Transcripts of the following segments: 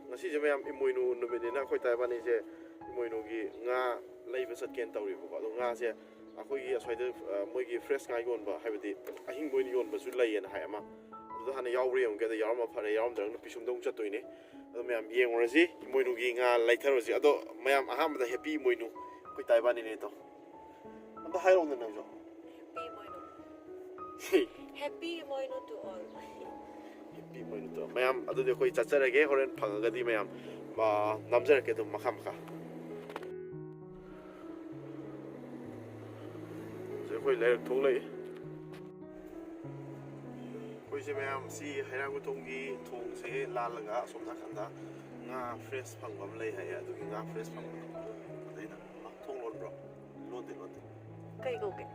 ngasi je mayam Emoinu numinina khoi Taiwan je Emoinu gi nga leiba satken tawri ko ado nga se akhoi gi aswaide moi gi fresh ngai gon ba haibadi ahing boin yon ba su layen ha ama adu hana yawri am ge da yawma phare yawm drang pisum dong chatoine ado mayam yengrasi Emoinu gi nga laitharosi ado mayam aham da happy Emoinu khoi Taiwan ni to anda hairo na nang jo happy Emoinu to all happy Emoinu to mayam adu de khoi chacharage horen phangagadi mayam ma namjarake dum makha makha khoi lai thong lai khoi se mayam si hairang ko thong gi thong se la laga somna khanda nga fresh phangwam lai ha ya du nga fresh phang dai na thong lon bro lon de kai go ke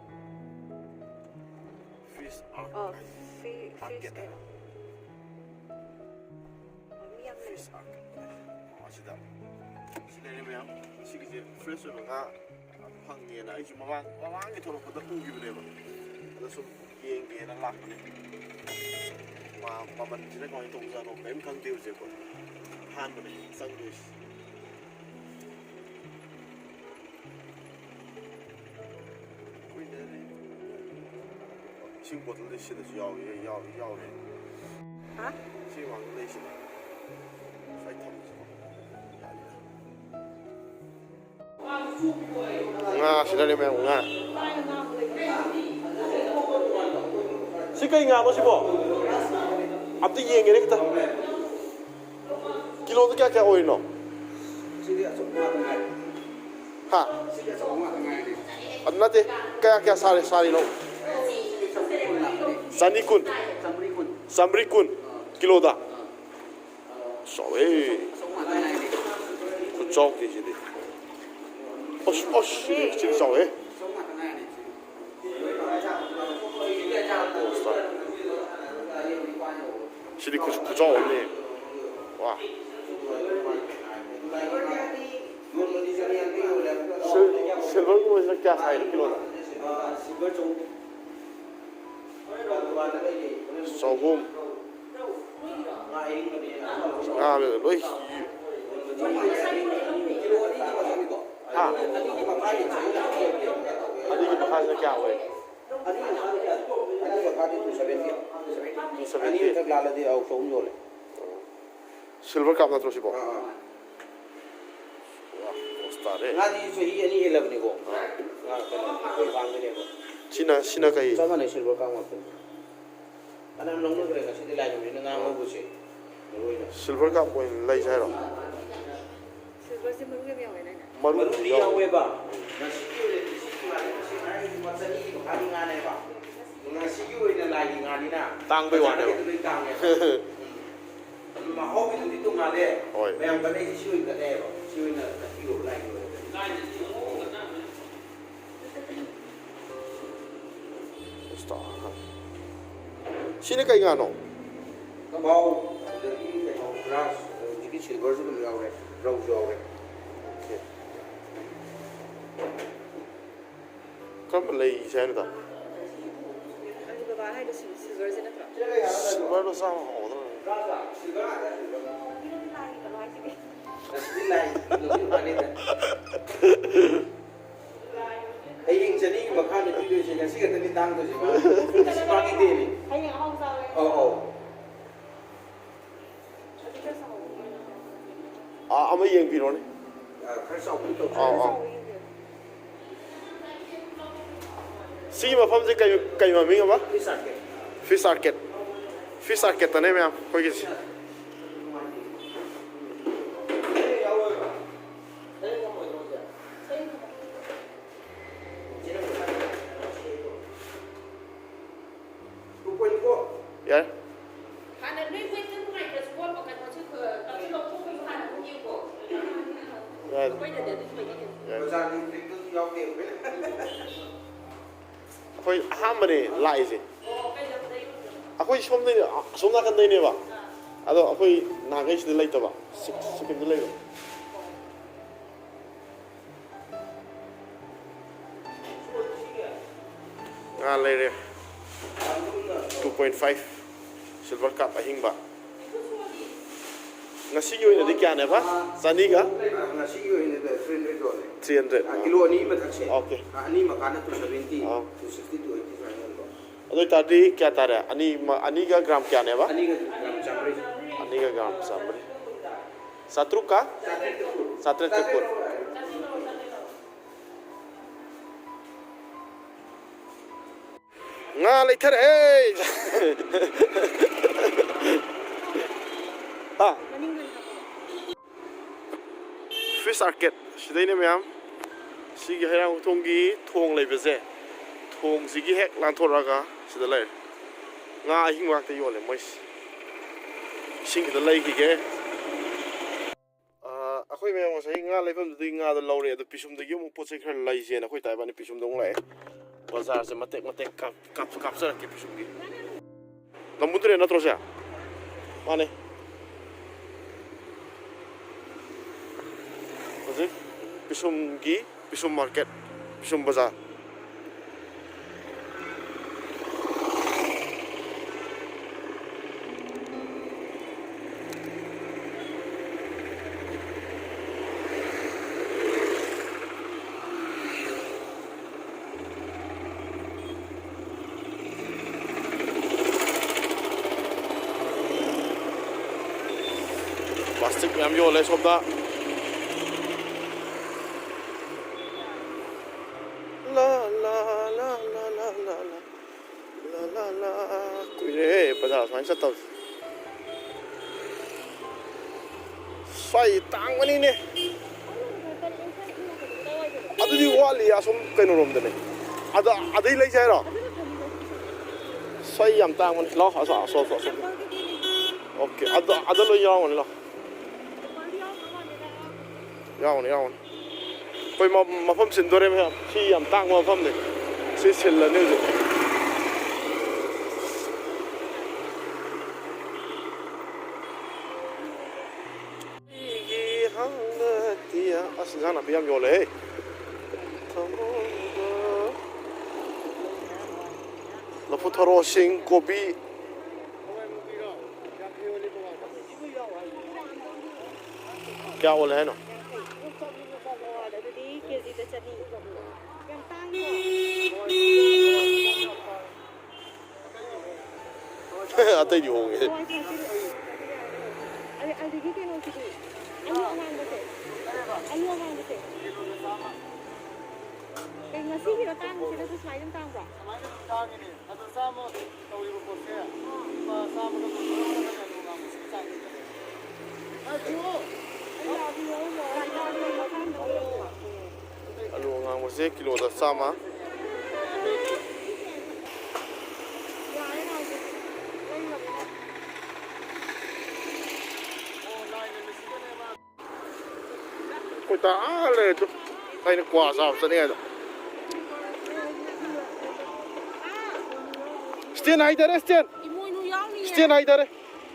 fish fish fish asida sile mayam si gi fresh nga phangye na ai mawang ge thoro ko da pu gi bne ba da sum yeng ge na lak ne ma man ji na ko tong za no pem khang tiu je ko han bne sang du kui de sing bottle de shi de yao ne ha sing wang de shi sai tham nga sila ni mayam nga si kai nga mo si bo abdi yeng ne kita kilo to kya oil no ha adna te kya sari no samri kun kilo da so ku chok ki ji de 진짜 왜? 실이 99점 없네. 와. 실버는 क्या side kilo था? सोगुम. 아, 왜? हाँ अभी की बखार से क्या हुआ है सिल्वर का अपना तो सिपो चीना का ही सिल्वर का सिल्वर का कोई लाई जाए रो Maru dia weba. Nasi wena lagi ngani na. Tang be wan. Ma hobi tu itu ngade. Memang balik si wena kade ro. Si wena kilo lagi. Sini kai ngano. Kabau dari keras. Jadi silver tu beliau re. Rau jauh re. कब ले जाने था silver तो साम होता है Hãy subscribe cho kênh Ghiền Mì Gõ để không bỏ lỡ những video hấp dẫn सी मफम से कई मम्मी का फिश आर्केट तने में आप कोई किसी यार कोई हाँ मरे लाइज है अकोई सोमना कंदे ने बा अदो अकोई नागेश दिलाई तो बा सिक्किम दिलाई बा ले रे 2.5 silver cup ahing ba ngasi yo ini kya ne ba sani ga ngasi yo ini the 300 dollar 300 kilo ani ma thakse okay ani makana 270 260 to 85 adoi tadi kya tara ani ga gram kya ne ba ani ga gram chamre ani ga gram sambre satruka satre tekur nga later hey ah fish market sidai ne myam sigi herang thonggi thong leibese thong sigi hek lanthораga sida lai nga hingwa te yole mois sing da lai gi ge akhoi me ngo sai nga leifam du nga da lore da pisum da yum poche khar lai je na khoi tai ba ni pisum dong lai bazar se matek kap sa ke pisum gi lamudre na trosa mane Oke, pisum market, pisum bazar. Plastik yang jual sobda. Bazar main satu. Sai tang mana ni? Ada di wali asam kena rom dene. Ada ilai saya lah. Sai yang tang mana? Lah asal. Okay, ada lo yang mana lah? Yang. Kau mafam sendiri macam si yang tang mafam ni. Si seller ni tu. Sana biam yole. Lapu tharo sing kopi. Kya बोले है ना? आते ही होंगे. Ngasi kita tang, kita tu slide tang tak? Tang ini, ada sama tahu ibu kosia, sama tu orang mesti Alu ngang mose kilo da sama. Kau tak ada tu. Ini kuasa apa ni ada? Stian ai dare Stian. Emoinu yang ni. Stian ai dare.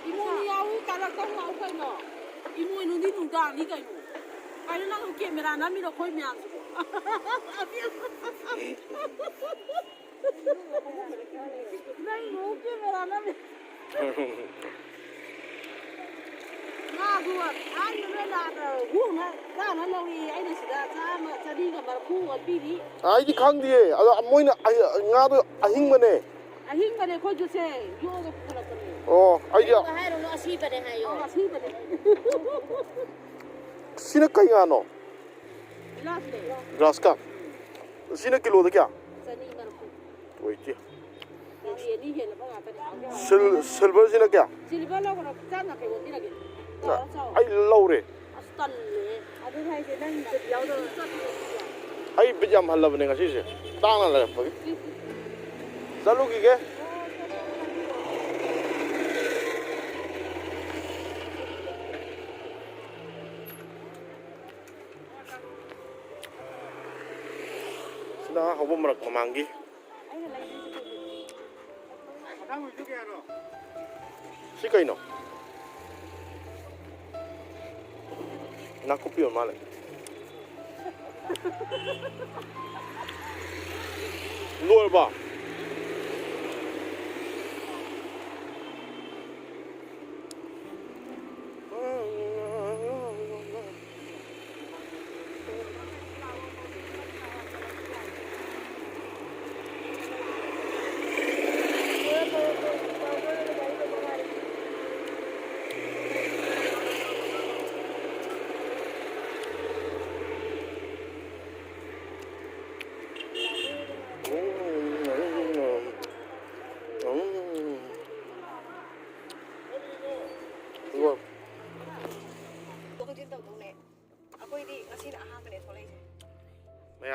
Emoinu yang kalau kau mau kau no. Emoinu ni tu dah ni kau. Kalau nak kau kamera nak mira kau mian. Nai mau kamera nak. Nah, buat. Ayo nak huna. Dah nak lalu ini sudah sama. Jadi gambar kuat bini. Ai di khang dia. Ada Emoinu ngah tu ahing mana? Ahing mana kau jose. Yoga pula kau. Oh, ai dia. Hai lo asih pada hai yo. Asih pada. Sini kau ngah no? Last day. Grass cup. Sini kilo tu kya? Sani marfu. Wait je. Ini ni lepas apa ni? Silver sini kya? Silver lah kalau kita nak kau ni lagi. Ai laure. Astan ni. Ada hai je dan jauh tu. Ai bijam halal benda ngasih je. Tangan lah pergi. Selalu gigi. Sudah, aku merak memanggil. Kamu juga ya no. Si kau ino. Nak kopi or malah. Luar ba.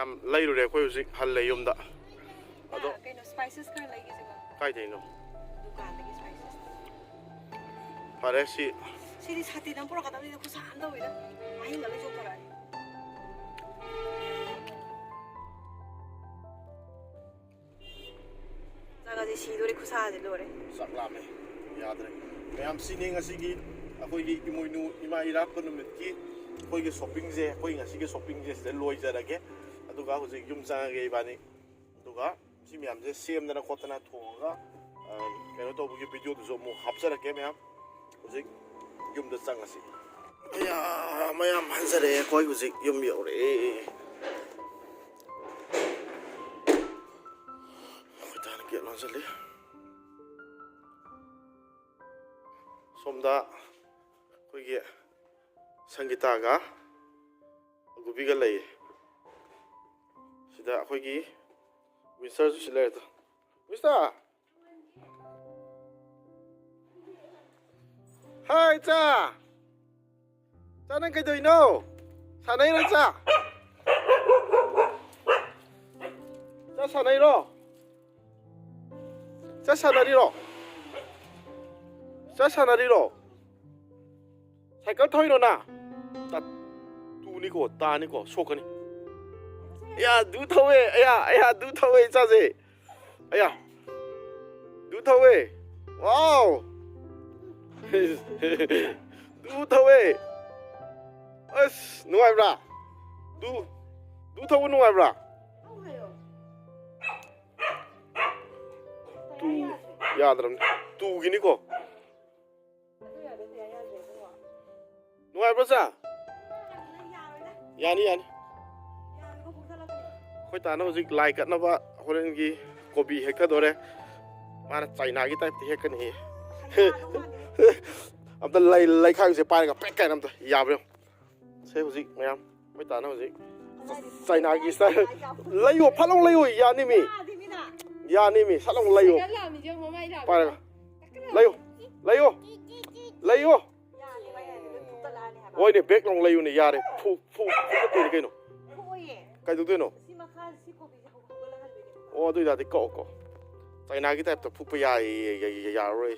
ꯃꯌꯥꯝ ꯂꯩꯔꯨꯔꯦ ꯑꯩꯈꯣꯏ ꯍꯧꯖꯤꯛ ꯍꯜꯂꯦ ꯌꯨꯝꯗ ꯑꯗꯣ ꯀꯩꯅꯣ spices ꯈꯔ ꯂꯩꯒꯦꯁꯤꯕ ꯀꯥꯏꯗꯩꯅꯣ ꯗꯨꯀꯥꯟꯗꯒꯤ ꯁ꯭ꯄꯥꯏꯁꯦꯁ ꯐꯔꯦ ꯁꯤ ꯁꯤꯗꯤ ꯁꯥꯇꯤꯟ ꯑꯃ ꯄꯨꯔꯛꯀꯗꯕꯅꯤꯗ ꯈꯨꯠꯁꯥ ꯑꯃ ꯇꯧꯋꯤꯗ ꯑꯍꯤꯡꯒ ꯂꯣꯏ ꯆꯣꯛꯊꯔꯛꯑꯅꯤ ꯆꯥꯛꯒꯁꯦ ꯁꯤꯗꯣꯔꯦ ꯈꯨꯠꯁꯥꯁꯦ ꯂꯣꯏꯔꯦ ꯆꯥꯛ ꯂꯥꯝꯃꯦ ꯌꯥꯗ꯭ꯔꯦ ꯃꯌꯥꯝ ꯁꯤꯅꯤ ꯉꯁꯤꯒꯤ ꯑꯩꯈꯣꯏꯒꯤ ꯏꯃꯣꯏꯅꯨ ꯏꯃꯥ ꯏꯔꯥꯠꯄ ꯅꯨꯃꯤꯠꯀꯤ ꯑꯩꯈꯣꯏꯒꯤ ꯁꯣꯞꯄꯤꯡꯁꯦ ꯑꯩꯈꯣꯏ ꯉꯁꯤꯒꯤ ꯁꯣꯞꯄꯤꯡꯁꯦ ꯁꯤꯗ ꯂꯣꯏꯖꯔꯒꯦ ꯑꯗꯨꯒ ꯍꯧꯖꯤꯛ ꯌꯨꯝ ꯆꯪꯉꯒꯦ ꯏꯕꯥꯅꯤ ꯑꯗꯨꯒ ꯁꯤ ꯃꯌꯥꯝꯁꯦ ꯁꯦꯝꯗꯅ ꯈꯣꯠꯇꯅ ꯊꯣꯡꯉꯒ ꯀꯩꯅꯣ ꯇꯧꯕꯒꯤ ꯚꯤꯗꯤꯑꯣꯗꯨꯁꯨ ꯑꯃꯨꯛ ꯍꯥꯞꯆꯔꯛꯀꯦ ꯃꯌꯥꯝ ꯍꯧꯖꯤꯛ ꯌꯨꯝꯗ ꯆꯪꯉꯁꯤ ꯃꯌꯥꯝ ꯍꯟꯖꯔꯛꯑꯦ ꯑꯩꯈꯣꯏ ꯍꯧꯖꯤꯛ ꯌꯨꯝ ꯌꯧꯔꯛꯑꯦ ꯑꯩꯈꯣꯏ ꯇꯥꯅ ꯒꯦꯠ ꯂꯣꯟꯁꯤꯜꯂꯤ ꯁꯣꯝꯗ ꯑꯩꯈꯣꯏꯒꯤ ꯁꯪꯒꯤꯇꯥꯒ ꯑꯒꯨꯕꯤꯒ ꯂꯩꯌꯦ ꯁꯤꯗ ꯑꯩꯈꯣꯏꯒꯤ ꯋꯤꯟꯁꯇꯔꯁꯨ ꯁꯤ ꯂꯩꯔꯦꯗ ꯋꯤꯟꯁꯇꯔ ꯍꯥꯏ ꯆꯥ ꯅꯪ ꯀꯩꯗꯧꯔꯤꯅꯣ ꯁꯥꯟꯅꯩꯔꯣ ꯆꯥ ꯁꯥꯟꯅꯩꯔꯣ ꯁꯥꯟꯅꯔꯤꯔꯣ 사이클 타이로나 나 두니고 따니고 소커니 야누 타웨 야누 타웨 짜제 야누 타웨 와우 누 타웨 어스 누아이브라 누 타웨 누아이브라 두 야드람 두기니고 누아이브라 자 야니 ꯑꯩꯈꯣꯏ ꯇꯥꯅ ꯍꯧꯖꯤꯛ ꯂꯥꯏ ꯀꯠꯅꯕ ꯍꯣꯔꯦꯟꯒꯤ ꯀꯣꯕꯤ ꯍꯦꯛꯀꯗꯣꯔꯦ ꯃꯥꯅ ꯆꯥꯏꯅꯥꯒꯤ ꯇꯥꯏꯞꯇ ꯍꯦꯛꯀꯅꯤ ꯑꯝꯇ ꯂꯩꯈꯥꯡꯁꯦ ꯄꯥꯏꯔꯒ ꯄꯦꯛ ꯀꯥꯏꯅ ꯑꯝꯇ ꯌꯥꯕ꯭ꯔꯣ ꯁꯦ ꯍꯧꯖꯤꯛ ꯃꯌꯥꯝ ꯑꯩꯈꯣꯏ ꯇꯥꯅ ꯍꯧꯖꯤꯛ ꯆꯥꯏꯅꯥꯒꯤ ꯁ꯭ꯇꯥꯏꯜ ꯂꯩꯌꯣ ꯐꯠꯂꯥꯎ ꯂꯩꯌꯣ ꯌꯥꯅꯤꯃꯤ ꯁꯠꯂꯥꯎ ꯂꯩꯌꯣ ꯄꯥꯏꯔꯒ ꯂꯩꯌꯣ ꯍꯣꯏꯅꯦ ꯕꯦꯛ ꯂꯥꯎ ꯂꯩꯌꯨꯅꯦ ꯌꯥꯔꯦ ꯐꯨꯒꯠꯇꯣꯏꯅꯤ ꯀꯩꯅꯣ ꯀꯩꯗꯧꯗꯣꯏꯅꯣ ꯑꯣ ꯑꯗꯨ ꯑꯣꯏꯇꯥꯔꯗꯤ ꯀꯛꯑꯣ ꯆꯥꯏꯅꯥꯒꯤ ꯇꯥꯏꯞꯇ ꯐꯨꯛꯄ ꯌꯥꯔꯔꯣꯏ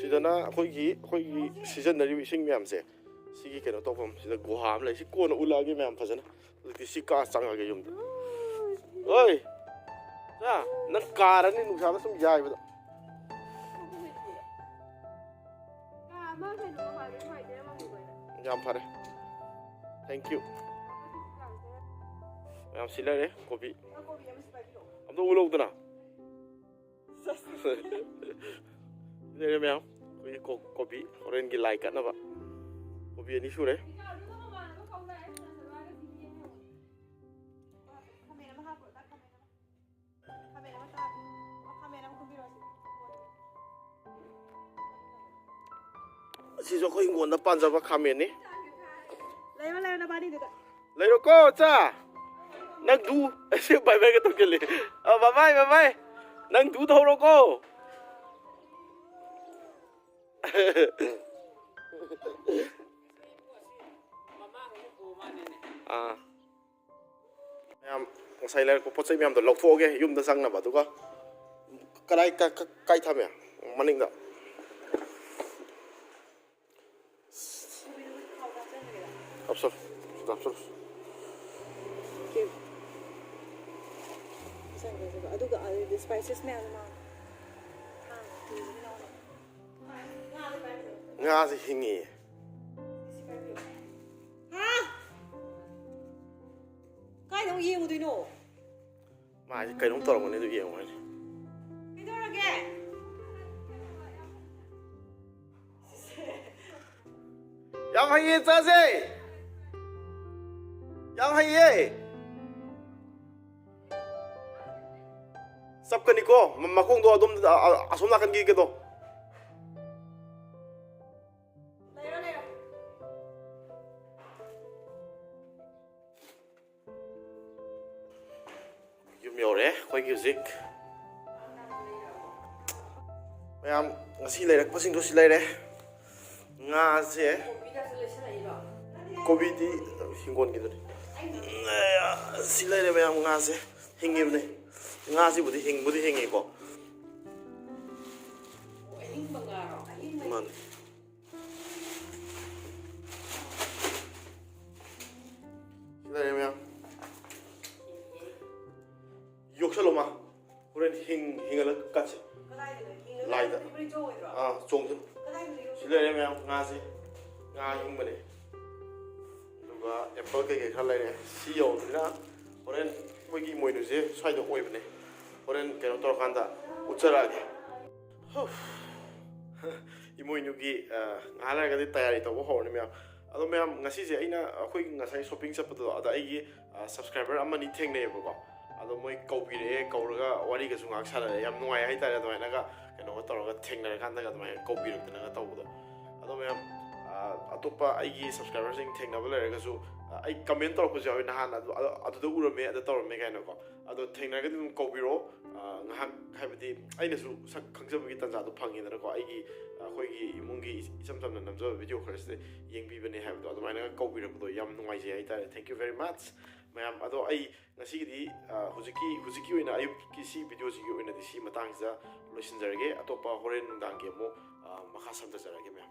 ꯁꯤꯗꯅ ꯑꯩꯈꯣꯏꯒꯤ ꯁꯤꯖꯤꯟꯅꯔꯤꯕ ꯏꯁꯤꯡ ꯃꯌꯥꯝꯁꯦ ꯁꯤꯒꯤ ꯀꯩꯅꯣ ꯇꯧꯐꯝ ꯁꯤꯗ ꯒꯨꯍꯥ ꯑꯃ ꯂꯩ ꯁꯤ ꯀꯣꯟꯅ ꯎꯠꯂꯛꯑꯒꯦ ꯃꯌꯥꯝ ꯐꯖꯅ ꯍꯧꯖꯤꯛꯇꯤ ꯁꯤ ꯀꯥ ꯆꯪꯉꯒꯦ ꯌꯨꯝꯗ ꯍꯣꯏ ꯅꯪ ꯀꯥꯔꯅꯤ ꯅꯨꯡꯁꯥꯗ ꯁꯨꯝ ꯌꯥꯏꯕꯗ ꯌꯥꯝ ꯐꯔꯦ ꯊꯦꯡꯛ ꯌꯨ ꯃꯌꯥꯝ ꯁꯤ ꯂꯩꯔꯦ ꯀꯣꯕꯤ ꯑꯝꯇ ꯎꯠꯂꯧꯗꯅ ꯂꯩꯔꯦ ꯃꯌꯥꯝ ꯑꯩꯈꯣꯏꯒꯤ ꯀꯣꯕꯤ ꯍꯣꯔꯦꯟꯒꯤ ꯂꯥꯏ ꯀꯠꯅꯕ ꯀꯣꯕꯤ 2 ꯁꯨꯔꯦ ꯑꯁꯤꯁꯨ ꯑꯩꯈꯣꯏ ꯍꯤꯡꯒꯣꯜꯗ ꯄꯥꯟꯖꯕ ꯈꯥꯃꯦꯟꯅꯤ ꯂꯩꯔꯣꯀꯣ ꯆꯥ ꯅꯪ ꯗꯨ ꯑꯁꯤ ꯕꯥꯏ ꯒ ꯇꯧꯁꯤꯜꯂꯤ ꯕꯥꯏ ꯅꯪ ꯗꯨ ꯊꯧꯔꯣꯀꯣ ꯃꯌꯥꯝ ꯉꯁꯥꯏ ꯂꯩꯔꯛꯄ ꯄꯣꯠ ꯆꯩ ꯃꯌꯥꯝꯗꯣ ꯂꯧꯊꯣꯛꯑꯒꯦ ꯌꯨꯝꯗ ꯆꯪꯅꯕ ꯑꯗꯨꯒ ꯀꯥꯏ ꯊꯝꯃꯦ ꯃꯅꯤꯡꯗ 합쳐. ꯑꯗꯨꯒ ꯁ꯭ꯄꯥꯏꯁꯦꯁ ꯃꯌꯥꯝ ꯉꯥꯁꯦ ꯍꯤꯡꯉꯤ ꯀꯥꯏꯗ ꯑꯃꯨꯛ ꯌꯦꯡꯉꯨꯗꯣꯏꯅꯣ ꯃꯥꯁꯦ ꯀꯩꯅꯣꯝ ꯇꯧꯔꯝꯒꯅꯤ ꯑꯗꯨ ꯌꯦꯡꯉꯨ ꯍꯥꯏꯁꯦ ꯀꯩꯗꯧꯔꯒꯦ ꯌꯥꯝ ꯍꯩꯌꯦ ꯆꯥꯁꯦ ꯌꯥꯝ ꯍꯩꯌꯦ ꯆꯞꯀꯅꯤꯀꯣ ꯃꯈꯣꯡꯗꯣ ꯑꯗꯨꯝ ꯑꯁꯣꯝ ꯅꯥꯀꯟꯒꯤ ꯀꯩꯗꯣ ꯂꯩꯔꯣ ꯌꯨꯝ ꯌꯧꯔꯛꯑꯦ ꯑꯩꯈꯣꯏꯒꯤ ꯍꯧꯖꯤꯛ ꯃꯌꯥꯝ ꯉꯁꯤ ꯂꯩꯔꯛꯄꯁꯤꯡꯗꯣ ꯁꯤ ꯂꯩꯔꯦ ngase kobi di hingon gidoni si lere mayam ngase hingibne ngasi budi hingi ko man lere mayam 욕설로마 우린 힝을 같이 라이다 종전 실내면 ngazi nga hingmane 누가 애플 게게 칼라이네 CEO들이나 오늘 거기 모이는지 사이도 오이브네 오늘 걔는 돌아간다 우짜라게 이모이누기 알아가지 따야리 또 호르면 아도 매am ngasi제 aina akhoi ngasai shopping chapado ada aigi subscriber amani thengneyebo ado moi kaubire kauraga wari ga sungak sala yam nuai hai tare adoi naga keno toroga thengna kan daga adoi kaubire tena tawdo ado ma'am अतोपा आइगी subscriber सिंग थेंगनाबा लेरगसु आई comment तौरपु जावे नहान अदुदा उरमे अद तौरमे गायनको अदो थेंगनागदि कौबिरो ngahak haibadi ainasu sak khangjabugi tanjadu phangidनको आइगी अखोइगी इमुंगी इचम चमना नमजो भिडियो खरसे येंगबिबने हाबदो अदुमाइना कौबिरबदो याम नुंगाइजे हाइतारे thank you very much ma'am अदो आई ngasiगidi हुजिकी ओइना आयुकी सी भिडियो सिगी ओइना दिसी मतंगजा लोइसिनजरगे अतोपा होरेन नुंदांगे मो मखा समझजरगे